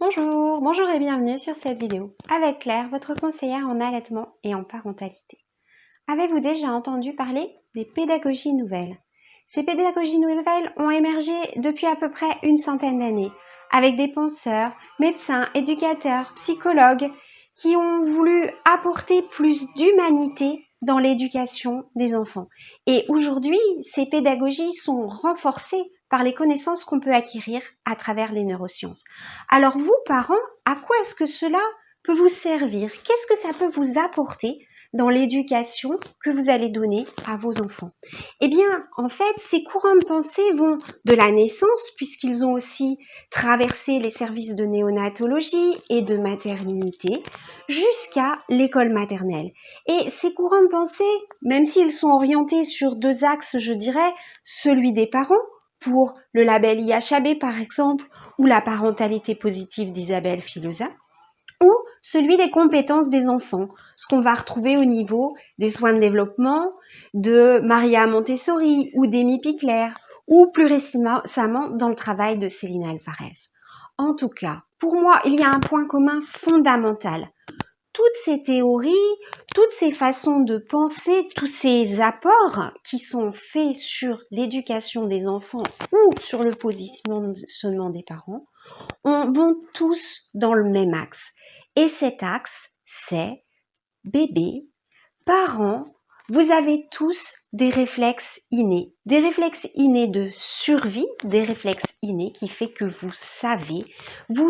Bonjour et bienvenue sur cette vidéo avec Claire, votre conseillère en allaitement et en parentalité. Avez-vous déjà entendu parler des pédagogies nouvelles? Ces pédagogies nouvelles ont émergé depuis à peu près une centaine d'années avec des penseurs, médecins, éducateurs, psychologues qui ont voulu apporter plus d'humanité dans l'éducation des enfants. Et aujourd'hui, ces pédagogies sont renforcées par les connaissances qu'on peut acquérir à travers les neurosciences. Alors vous, parents, à quoi est-ce que cela peut vous servir? Qu'est-ce que ça peut vous apporter dans l'éducation que vous allez donner à vos enfants? Eh bien, en fait, ces courants de pensée vont de la naissance, puisqu'ils ont aussi traversé les services de néonatologie et de maternité, jusqu'à l'école maternelle. Et ces courants de pensée, même s'ils sont orientés sur deux axes, je dirais, celui des parents, pour le label IHAB par exemple, ou la parentalité positive d'Isabelle Filosa, ou celui des compétences des enfants, ce qu'on va retrouver au niveau des soins de développement de Maria Montessori ou d'Amy Pickler, ou plus récemment dans le travail de Céline Alvarez. En tout cas, pour moi, il y a un point commun fondamental. Toutes ces théories, toutes ces façons de penser, tous ces apports qui sont faits sur l'éducation des enfants ou sur le positionnement des parents, vont tous dans le même axe. Et cet axe, c'est bébé, parents, vous avez tous des réflexes innés de survie, des réflexes innés qui fait que vous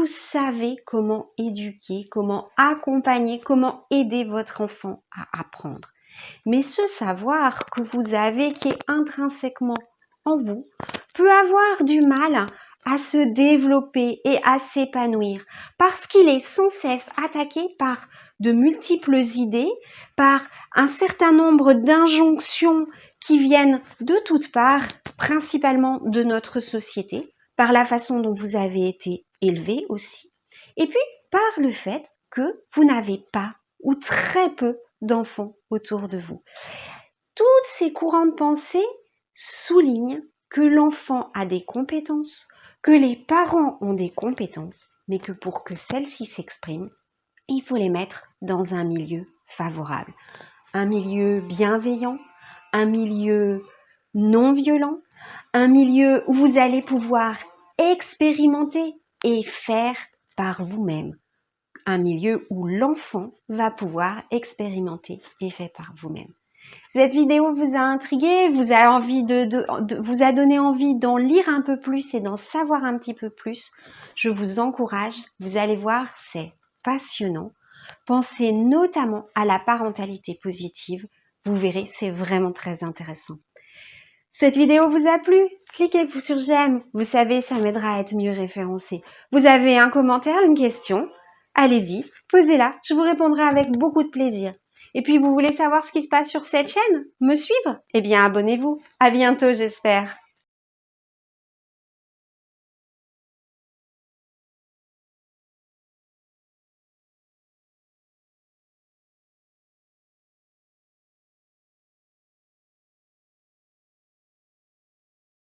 savez comment éduquer, comment accompagner, comment aider votre enfant à apprendre. Mais ce savoir que vous avez, qui est intrinsèquement en vous, peut avoir du mal à se développer et à s'épanouir parce qu'il est sans cesse attaqué par de multiples idées, par un certain nombre d'injonctions qui viennent de toutes parts, principalement de notre société, par la façon dont vous avez été élevé aussi, et puis par le fait que vous n'avez pas ou très peu d'enfants autour de vous. Tous ces courants de pensée soulignent que l'enfant a des compétences, que les parents ont des compétences, mais que pour que celles-ci s'expriment, il faut les mettre dans un milieu favorable, un milieu bienveillant, un milieu non violent, un milieu où vous allez pouvoir expérimenter et faire par vous-même, un milieu où l'enfant va pouvoir expérimenter et faire par vous-même. Cette vidéo vous a intrigué, vous a donné envie d'en lire un peu plus et d'en savoir un petit peu plus. Je vous encourage, vous allez voir, c'est passionnant. Pensez notamment à la parentalité positive. Vous verrez, c'est vraiment très intéressant. Cette vidéo vous a plu? Cliquez sur j'aime. Vous savez, ça m'aidera à être mieux référencé. Vous avez un commentaire, une question? Allez-y, posez-la. Je vous répondrai avec beaucoup de plaisir. Et puis, vous voulez savoir ce qui se passe sur cette chaîne? Me suivre? Eh bien, abonnez-vous. À bientôt, j'espère.